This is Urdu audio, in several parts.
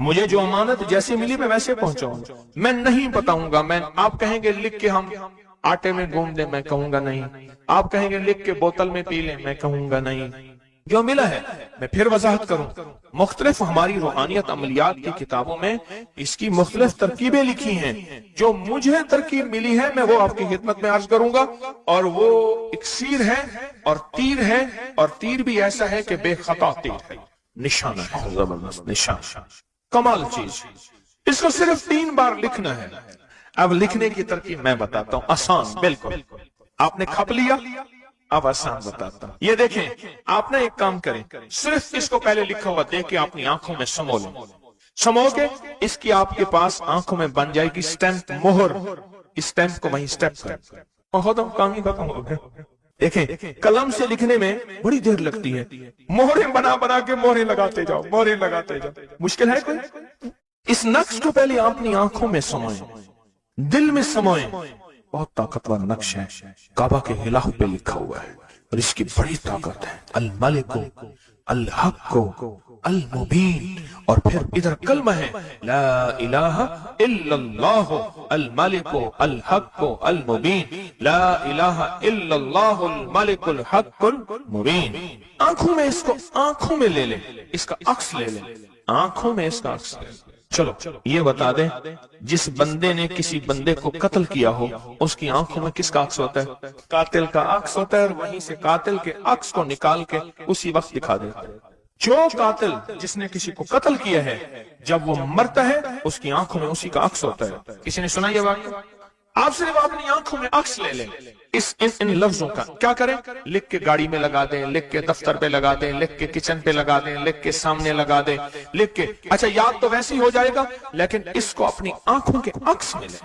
مجھے جو امانت جیسی ملی میں ویسے پہنچاؤں، میں نہیں بتاؤں گا۔ آپ کہیں گے لکھ کے ہم آٹے میں گھوم دیں، میں کہوں گا نہیں۔ آپ کہیں گے لکھ کے بوتل میں پی لیں، میں کہوں گا نہیں۔ جو ملا ہے میں پھر وضاحت کروں۔ مختلف ہماری روحانیت عملیات کی کتابوں میں اس کی مختلف ترکیبیں لکھی ہیں۔ جو مجھے ترکیب ملی ہے میں وہ آپ کی خدمت میں عرض کروں گا، اور وہ اکسیر ہے اور تیر ہے، اور تیر بھی ایسا ہے کہ بے خطا تیر ہے، نشانہ ہے، زبردست نشان، کمال چیز۔ اس کو صرف 3 بار لکھنا ہے۔ اب لکھنے کی ترکیب میں بتاتا ہوں، آسان بالکل۔ آپ نے کھپ لیا، اب آسان بتاتا ہوں۔ یہ دیکھیں، آپ نے ایک کام کریں، صرف اس کو پہلے لکھا ہوا دیکھ کے اپنی آنکھوں میں سمو لیں۔ سمو کے اس کی آپ کے پاس آنکھوں میں بن جائے گی سٹیمپ، مہر۔ اس سٹیمپ کو وہیں سٹیپ کریں، بہت کام ہی ختم ہو گیا۔ دیکھیں، قلم سے لکھنے میں بڑی دیر لگتی ہے، مہریں بنا بنا کے مہریں لگاتے جاؤ، مہریں لگاتے جاؤ، مشکل ہے کوئی؟ اس نقش کو پہلے اپنی آنکھوں میں سمائیں، دل میں سمائیں۔ بہت طاقتور نقش ہے، کعبہ کے غلاف پہ لکھا ہوا ہے، اور اس کی بڑی طاقت ہے، الملک الحق المبین۔ اور پھر ادھر کلمہ ہے، لا الہ الا اللہ الملک الحق المبین، لا الہ الا اللہ الملک الحق المبین۔ آنکھوں میں اس کو آنکھوں میں لے لیں، اس کا عکس لے لیں، آنکھوں میں اس کا عکس لے لیں۔ چلو یہ بتا دیں، جس بندے نے کسی بندے کو قتل کیا ہو اس کی آنکھوں میں کس کا عکس ہوتا ہے؟ قاتل کا عکس ہوتا ہے، اور وہیں سے قاتل کے عکس کو نکال کے اسی وقت دکھا دیتا ہے۔ جو قاتل جس نے کسی کو قتل کیا ہے، جب وہ مرتا ہے اس کی آنکھوں میں اسی کا عکس ہوتا ہے۔ کسی نے سنا یہ واقعہ؟ آپ صرف اپنی آنکھوں میں عکس لے لیں ان لفظوں کا۔ کیا کریں؟ لکھ کے گاڑی میں لگا دیں، لکھ کے دفتر پہ لگا دیں، لکھ کے کچن پہ لگا دیں، لکھ کے سامنے لگا دیں، لکھ کے، اچھا یاد تو ویسے ہی ہو جائے گا، لیکن اس کو اپنی آنکھوں کے عکس میں لیں،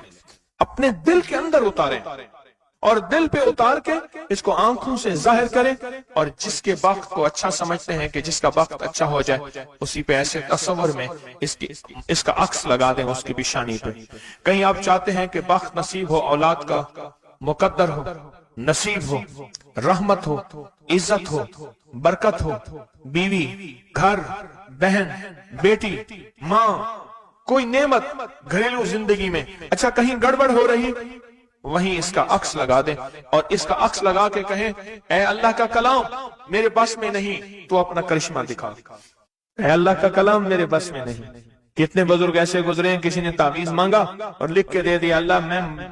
اپنے دل کے اندر اتاریں، اور دل پہ اتار کے اس کو آنکھوں سے ظاہر کریں، اور جس کے وقت کو اچھا سمجھتے ہیں کہ جس کا وقت اچھا ہو جائے، اسی پہ ایسے تصور میں اس کا عکس لگا دیں اس کی پیشانی پہ۔ کہیں آپ چاہتے ہیں کہ بخت نصیب ہو، اولاد کا مقدر ہو، نصیب ہو، رحمت ہو، عزت ہو، برکت ہو، بیوی، گھر، بہن، بیٹی، ماں، کوئی نعمت گھریلو زندگی میں، اچھا کہیں گڑبڑ ہو رہی، وہیں اس کا عکس لگا دیں، اور اس کا عکس لگا کے کہیں، اے اللہ کا کلام میرے بس میں نہیں، تو اپنا کرشمہ دکھا۔ اے اللہ کا کلام میرے بس میں نہیں۔ کتنے بزرگ ایسے گزرے ہیں، کسی نے تعویذ مانگا اور لکھ کے دے دیا، اللہ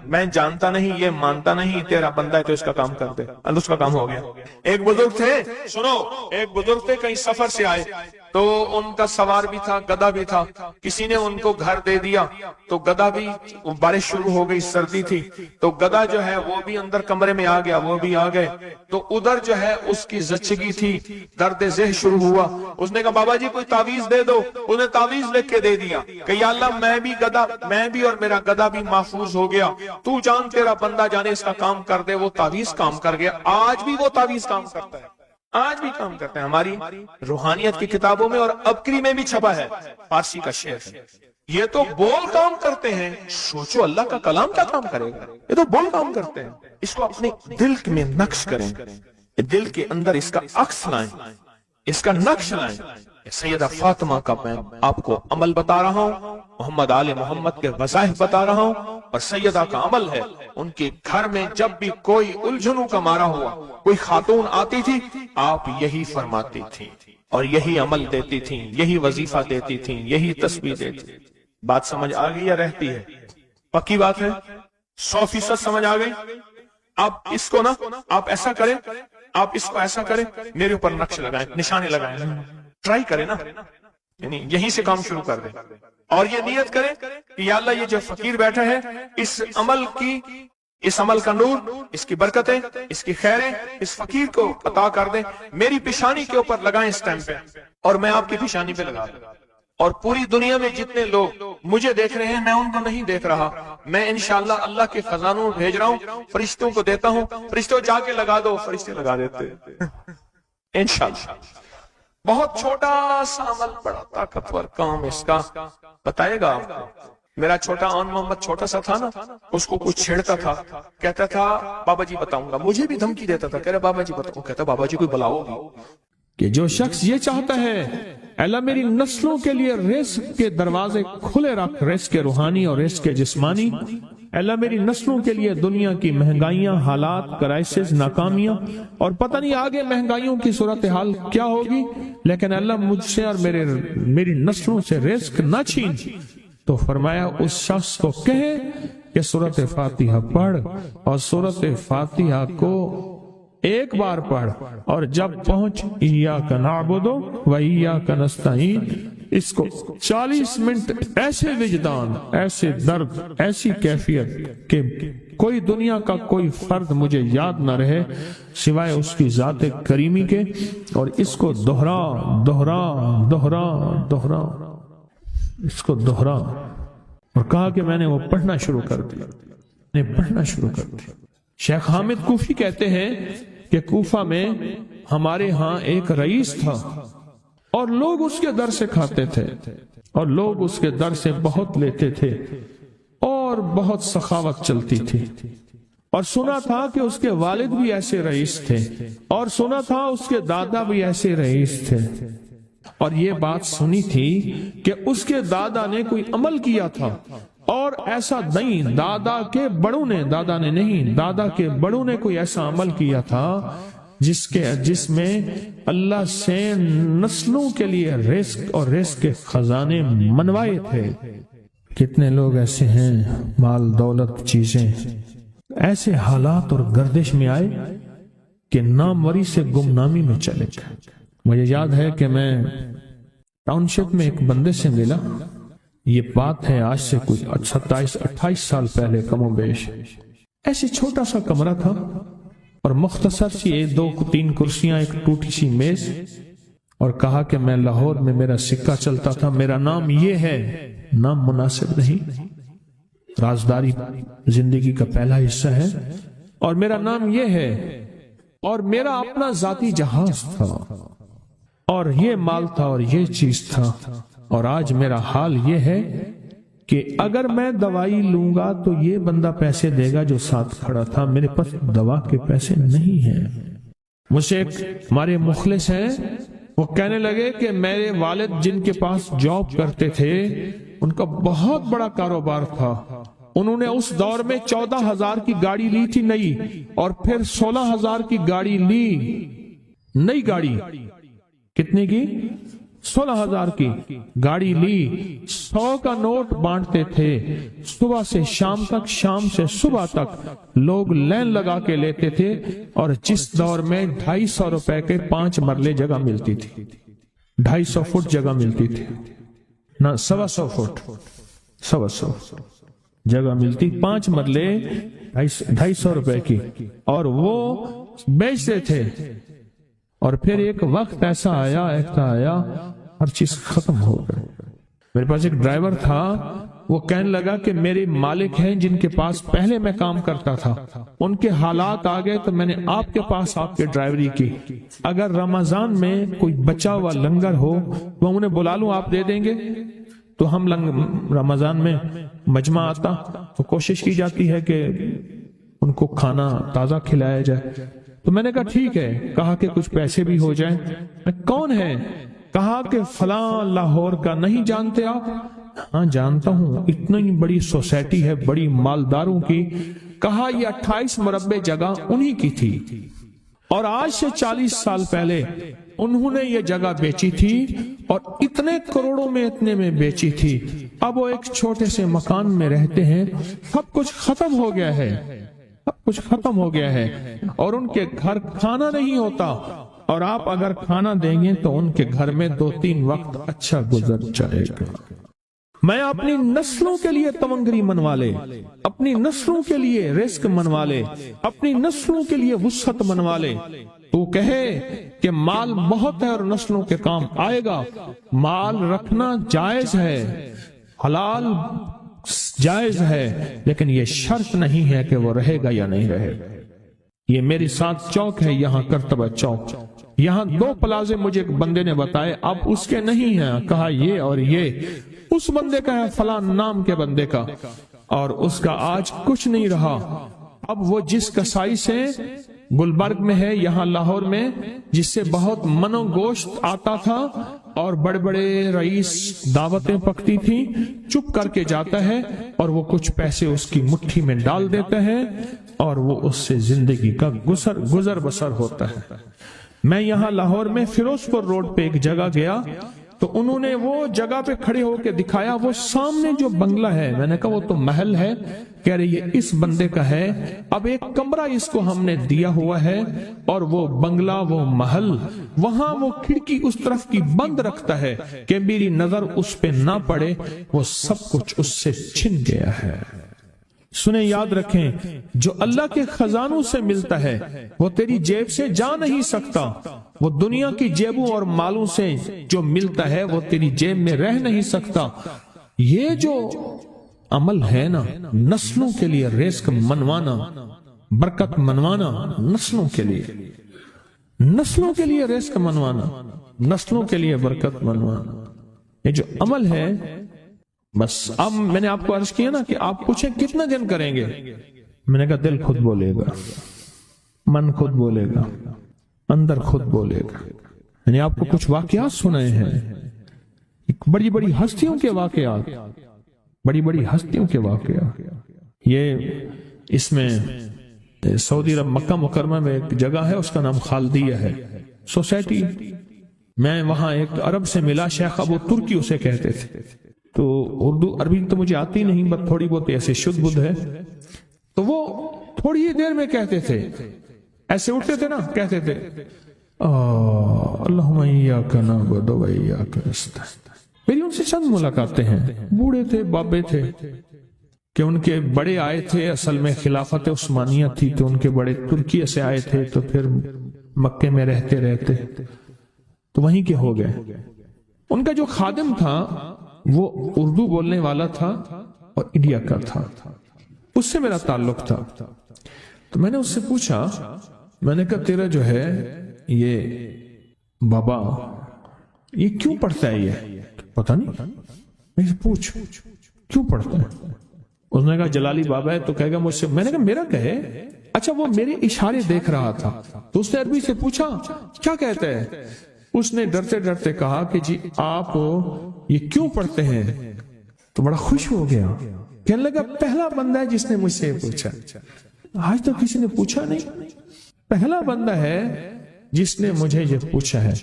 میں جانتا نہیں، یہ مانتا نہیں، تیرا بندہ ہے تو اس کا کام کر دے، اللہ اس کا کام ہو گیا۔ ایک بزرگ تھے، سنو، ایک بزرگ تھے، کہیں سفر سے آئے تو ان کا سوار بھی تھا، گدھا بھی تھا، کسی نے ان کو گھر دے دیا، تو گدھا بھی، بارش شروع ہو گئی، سردی تھی، تو گدھا جو ہے وہ بھی اندر کمرے میں آ گیا، وہ بھی آ گئے، تو ادھر جو ہے اس کی زچگی تھی، درد ذہ شروع ہوا، اس نے کہا بابا جی کوئی تعویذ دے دو، انہیں تعویذ لکھ کے دے دیا کہ یا اللہ میں بھی اور میرا گدھا بھی محفوظ ہو گیا، تو جان تیرا بندہ جانے اس کا کام کر دے۔ وہ تعویذ کام کر گیا، آج بھی وہ تعویذ کام کرتا ہے، آج بھی کام کرتے ہیں۔ ہماری روحانیت کی کتابوں میں اور ابکری میں بھی چھپا ہے، فارسی کا شعر ہے۔ یہ تو بول کام کرتے ہیں، سوچو اللہ کا کلام کیا کام کرے گا، یہ تو بول کام کرتے ہیں۔ اس کو اپنے دل میں نقش کریں، دل کے اندر اس کا عکس لائیں، اس کا نقش لائیں۔ سیدہ فاطمہ کا میں آپ کو عمل بتا رہا ہوں، محمد آل محمد کے وظائف بتا رہا ہوں، اور سیدہ کا عمل ہے، ان کے گھر میں جب بھی کوئی الجھنوں کا مارا ہوا، کوئی خاتون آتی تھی، آپ یہی فرماتی تھی اور یہی عمل دیتی تھی، یہی وظیفہ دیتی تھی، یہی تسبیح دیتی تھی۔ بات سمجھ آ گئی یا رہتی ہے؟ پکی بات ہے، 100% سمجھ آ گئی؟ آپ اس کو نا، آپ ایسا کریں، آپ اس کو ایسا کریں، میرے اوپر نقش لگائیں، نشانے لگائیں، ٹرائی کریں نا، یعنی یہیں سے کام شروع کر دیں، اور یہ نیت کریں کہ یا اللہ یہ جو فقیر بیٹھا ہے، اس عمل کا نور، اس کی برکتیں، اس کی خیریں اس فقیر کو عطا کر دیں، میری پیشانی کے اوپر لگائیں اس ٹائم پہ، اور میں آپ کی پیشانی پہ لگا دوں، اور پوری دنیا میں جتنے لوگ مجھے دیکھ رہے ہیں میں ان کو نہیں دیکھ رہا، میں انشاءاللہ اللہ کے خزانوں بھیج رہا ہوں، فرشتوں کو دیتا ہوں، فرشتوں جا کے لگا دو، فرشتے لگا دیتے انشاءاللہ۔ بہت چھوٹا سا عمل، بڑا طاقتور کام اس کا بتائے گا آپ کو۔ میرا چھوٹا آن محمد چھوٹا سا تھا نا، اس کو کچھ چھیڑتا تھا، کہتا تھا بابا جی بتاؤں گا، مجھے بھی دھمکی دیتا تھا، کہہ رہا بابا جی بتاؤں، کہتا بابا جی کوئی بلاؤ گی، کہ جو شخص یہ چاہتا ہے اللہ میری نسلوں کے لیے رزق کے دروازے کھلے رکھ، رزق کے روحانی اور رزق کے جسمانی، اللہ میری نسلوں کے لیے دنیا کی مہنگائیاں، حالات، کرائسس، ناکامیاں اور پتہ نہیں آگے مہنگائیوں کی صورتحال کیا ہوگی، لیکن اللہ مجھ سے اور میری نسلوں سے رزق نہ چھین، تو فرمایا اس شخص کو کہے کہ سورۃ فاتحہ پڑھ، اور سورۃ فاتحہ کو ایک بار پڑھ، اور جب پہنچ ایاک نعبد و ایاک نستعین، اس کو 40 منٹ ایسے وجدان، ایسے درد، ایسی کیفیت کہ کوئی دنیا کا کوئی فرد مجھے یاد نہ رہے سوائے اس کی ذات کریمی کے، اور اس کو دہرا دہرا دہرا دہرا، اس کو دہرا، اور کہا کہ میں نے وہ پڑھنا شروع کر دیا، شیخ حامد کوفی کہتے ہیں کہ کوفہ میں ہمارے ہاں ایک رئیس تھا، اور لوگ اس کے در سے کھاتے تھے، اور لوگ اس کے در سے بہت لیتے تھے، اور بہت سخاوت چلتی تھی، اور سنا تھا کہ اس کے والد بھی ایسے رئیس تھے، اور سنا تھا اس کے دادا بھی ایسے رئیس تھے، اور یہ بات سنی تھی کہ اس کے دادا نے کوئی عمل کیا تھا، اور ایسا نہیں، دادا کے بڑوں نے کوئی ایسا عمل کیا تھا جس میں اللہ سے نسلوں کے لیے رزق اور رزق کے خزانے منوائے تھے۔ کتنے لوگ ایسے ہیں، مال دولت چیزیں ایسے حالات اور گردش میں آئے کہ ناموری سے گمنامی میں چلے گئے۔ مجھے یاد ہے کہ میں ٹاؤن شپ میں ایک بندے سے ملا، یہ بات ہے آج سے کچھ 27-28 سال پہلے کم و بیش، ایسے چھوٹا سا کمرہ تھا اور مختصر سی 2-3 کرسیاں، ایک ٹوٹی سی میز، اور کہا کہ میں لاہور میں میرا سکہ چلتا تھا، میرا نام یہ ہے، نام مناسب نہیں، رازداری زندگی کا پہلا حصہ ہے، اور میرا نام یہ ہے، اور میرا اپنا ذاتی جہاز تھا، اور یہ مال تھا، اور یہ چیز تھا، اور آج میرا حال یہ ہے کہ اگر میں دوائی لوں گا تو یہ بندہ پیسے دے گا جو ساتھ کھڑا تھا، میرے پاس دوا کے پیسے نہیں ہیں۔ مجھ سے ایک ہمارے مخلص ہیں، وہ کہنے لگے کہ میرے والد جن کے پاس جاب کرتے تھے ان کا بہت بڑا کاروبار تھا، انہوں نے اس دور میں 14,000 کی گاڑی لی تھی نئی، اور پھر 16,000 کی گاڑی لی، نئی گاڑی، کتنے کی؟ 16,000 کی گاڑی لی، 100 کا نوٹ بانٹتے تھے، صبح سے شام تک، شام سے صبح تک لوگ لین لگا کے لیتے تھے، اور جس دور میں 250 روپے کے 5 مرلے جگہ ملتی تھی، 250 فٹ جگہ ملتی تھی، نہ 125 فٹ، 125 جگہ ملتی، 5 مرلے 250 روپے کی، اور وہ بیچتے تھے۔ اور پھر ایک وقت ایسا آیا ہر چیز ختم ہو گئی۔ میرے پاس ایک ڈرائیور تھا، وہ کہنے لگا کہ میرے مالک ہیں جن کے پاس پہلے میں کام کرتا تھا، ان کے حالات آ گئے تو میں نے آپ کے پاس آپ کے ڈرائیوری کی، اگر رمضان میں کوئی بچا ہوا لنگر ہو تو انہیں بلا لوں، آپ دے دیں گے؟ تو ہم رمضان میں مجمع آتا تو کوشش کی جاتی ہے کہ ان کو کھانا تازہ کھلایا جائے، تو میں نے کہا ٹھیک ہے، کہا کہ کچھ پیسے بھی ہو جائیں۔ کون ہے؟ کہا کہ فلاں لاہور کا، نہیں جانتے آپ؟ ہاں جانتا ہوں، اتنی بڑی سوسائٹی ہے، بڑی مالداروں کی۔ کہا یہ 28 مربع جگہ انہی کی تھی، اور آج سے 40 سال پہلے انہوں نے یہ جگہ بیچی تھی، اور اتنے کروڑوں میں اتنے میں بیچی تھی، اب وہ ایک چھوٹے سے مکان میں رہتے ہیں، سب کچھ ختم ہو گیا ہے، سب کچھ ختم ہو گیا ہے، اور ان کے گھر کھانا نہیں ہوتا، اور آپ اگر کھانا دیں گے تو ان کے گھر میں 2-3 وقت اچھا گزر جائے گا۔ میں اپنی نسلوں کے لیے تمنگری منوا لے، اپنی نسلوں کے لیے رزق منوا لے، اپنی نسلوں کے لیے وسعت منوا لے۔ تو کہے کہ مال بہت ہے اور نسلوں کے کام آئے گا، مال رکھنا جائز ہے، حلال جائز ہے، لیکن یہ شرط نہیں ہے کہ وہ رہے گا یا نہیں رہے گا۔ یہ میری ساتھ چوک ہے، یہاں کرتبہ چوک، یہاں 2 پلازے مجھے ایک بندے نے بتائے، اب اس کے نہیں ہیں، کہا یہ اور یہ اس بندے کا ہے، فلاں نام کے بندے کا، اور اس کا آج کچھ نہیں رہا۔ اب وہ جس کسائی سے گلبرگ میں ہے، یہاں لاہور میں، جس سے بہت من و گوشت آتا تھا اور بڑے بڑے رئیس دعوتیں پکتی تھی، چپ کر کے جاتا ہے اور وہ کچھ پیسے اس کی مٹھی میں ڈال دیتا ہے اور وہ اس سے زندگی کا گزر بسر ہوتا ہے۔ میں یہاں لاہور میں فیروز پور روڈ پہ ایک جگہ گیا تو انہوں نے وہ جگہ پہ کھڑے ہو کے دکھایا، وہ سامنے جو بنگلہ ہے، میں نے کہا وہ تو محل ہے، کہہ رہے یہ اس بندے کا ہے، اب ایک کمرہ اس کو ہم نے دیا ہوا ہے اور وہ بنگلہ، وہ محل، وہاں وہ کھڑکی اس طرف کی بند رکھتا ہے کہ میری نظر اس پہ نہ پڑے، وہ سب کچھ اس سے چھن گیا ہے۔ سنیں، یاد رکھیں، جو اللہ کے خزانوں سے ملتا ہے وہ تیری جیب سے جا نہیں سکتا، وہ دنیا کی جیبوں اور مالوں سے جو ملتا ہے وہ تیری جیب میں رہ نہیں سکتا۔ یہ جو عمل ہے نا، نسلوں کے لیے رزق منوانا، برکت منوانا، نسلوں کے لیے رزق منوانا، نسلوں کے لیے برکت منوانا، یہ جو عمل ہے، بس اب میں نے آپ کو عرض کیا نا کہ آپ پوچھیں کتنا دن کریں گے، میں نے کہا دل خود بولے گا، من خود بولے گا، اندر خود بولے گا۔ میں نے آپ کو کچھ واقعات سنائے ہیں، بڑی بڑی ہستیوں کے واقعات، بڑی بڑی ہستیوں کے واقعات۔ یہ اس میں سعودی عرب مکہ مکرمہ میں ایک جگہ ہے، اس کا نام خالدیہ ہے سوسائٹی۔ میں وہاں ایک عرب سے ملا، شیخ ابو ترکی اسے کہتے تھے، تو اردو عربی تو مجھے آتی نہیں، بس تھوڑی بہت ایسے شدھ بدھ ہے، تو وہ تھوڑی ہی دیر میں کہتے تھے، ایسے اٹھتے تھے نا، کہتے تھے اللہم ایاک نعبد و ایاک نستعین۔ میری ان سے چند ملاقاتیں ہیں، بوڑھے تھے، بابے تھے، کہ ان کے بڑے آئے تھے، اصل میں خلافت عثمانیہ تھی تو ان کے بڑے ترکیہ سے آئے تھے، تو پھر مکے میں رہتے تو وہیں کے ہو گئے۔ ان کا جو خادم تھا وہ اردو بولنے والا تھا اور انڈیا کا تھا، اس سے میرا تعلق تھا، تو میں نے اس سے پوچھا، میں نے کہا تیرا جو ہے یہ بابا یہ کیوں پڑھتا ہے؟ یہ پتہ نہیں، میں سے پوچھ کیوں پڑھتا ہے؟ اس نے کہا جلالی بابا ہے تو کہے گا مجھ سے۔ میں نے کہا میرا کہے؟ اچھا، وہ میرے اشارے دیکھ رہا تھا، تو اس نے عربی سے پوچھا کیا کہتا ہے؟ اس نے ڈرتے ڈرتے کہا کہ جی آپ یہ کیوں پڑھتے ہیں؟ تو بڑا خوش ہو گیا، کہنے لگا پہلا بندہ ہے جس نے مجھ سے پوچھا، آج تک کسی نے پوچھا نہیں، پہلا بندہ ہے جس نے مجھے یہ پوچھا ہے۔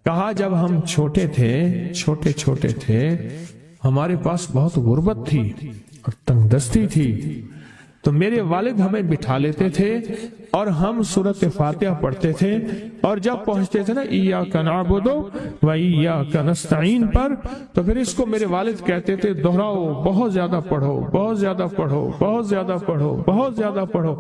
کہا جب ہم چھوٹے تھے ہمارے پاس بہت غربت تھی اور تنگ دستی تھی، تو میرے والد ہمیں بٹھا لیتے تھے اور ہم سورۃ فاتحہ پڑھتے تھے، اور جب پہنچتے تھے نا ایاک نعبد و ایاک نستعین پر، تو پھر اس کو میرے والد کہتے تھے دہراؤ، بہت زیادہ پڑھو، بہت زیادہ پڑھو، بہت زیادہ پڑھو، بہت زیادہ پڑھو۔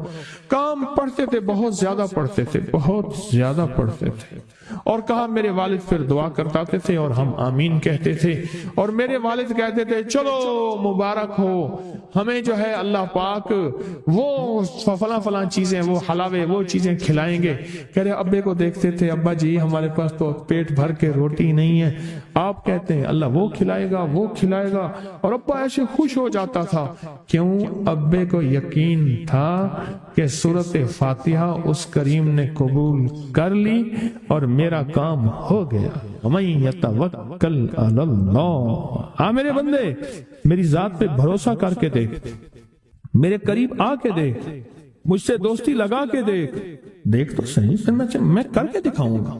کام پڑھتے تھے، بہت زیادہ پڑھتے تھے، بہت زیادہ پڑھتے تھے، اور کہا میرے والد پھر دعا کرتاتے تھے اور ہم آمین کہتے تھے، اور میرے والد کہتے تھے چلو مبارک ہو، ہمیں جو ہے اللہ پاک وہ فلاں چیزیں، وہ حلاوے، وہ چیزیں کھلائیں گے۔ کہہ رہے ابے کو دیکھتے تھے، ابا جی ہمارے پاس تو پیٹ بھر کے روٹی نہیں ہے، آپ کہتے ہیں اللہ وہ کھلائے گا، وہ کھلائے گا، اور ابا ایسے خوش ہو جاتا تھا۔ کیوں؟ ابے کو یقین تھا کہ سورۃ فاتحہ اس کریم نے قبول کر لی اور میرا کام ہو گیا۔ وَمَن يَتَوَكَّلْ عَلَى اللَّهِ۔ ہاں میرے بندے، میری ذات پہ بھروسہ کر کے دیکھ، میرے قریب آ کے دیکھ، مجھ سے دوستی لگا کے دیکھ تو صحیح، پھر میں کر کے دکھاؤں گا۔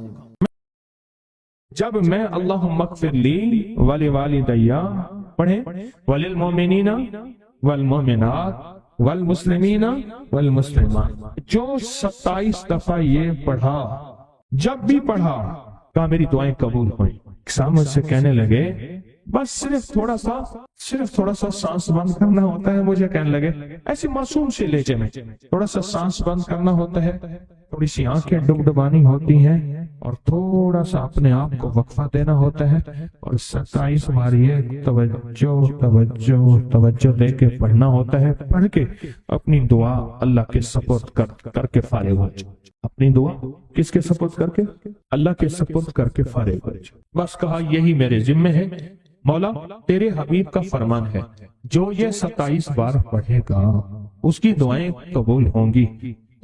جب میں اللہم اغفر لی ولوالدی پڑھے، وللمؤمنین والمؤمنات والمسلمین والمسلمات، جو 27 دفعہ یہ پڑھا، جب بھی پڑھا، کہا میری دعائیں قبول ہوئی۔ سامنے سے کہنے لگے بس صرف تھوڑا سا سانس بند کرنا ہوتا ہے، مجھے کہنے لگے ایسی معصوم سے لہجے میں، تھوڑا سا سانس بند کرنا ہوتا ہے، تھوڑی سی آنکھیں ڈبڈبانی ہوتی ہیں، اور تھوڑا سا اپنے آپ کو وقفہ دینا ہوتا ہے، اور 27 بار یہ توجہ دے کے پڑھنا ہوتا ہے۔ پڑھ کے اپنی دعا اللہ کے سپرد کر کے فارغ ہو جائے۔ اپنی دعا کس کے سپرد کر کے؟ اللہ کے سپرد کر کے فارغ ہو جائے۔ بس کہا یہی میرے ذمہ ہے مولا، تیرے حبیب کا فرمان ہے جو یہ 27 بار پڑھے گا اس کی دعائیں قبول ہوں گی۔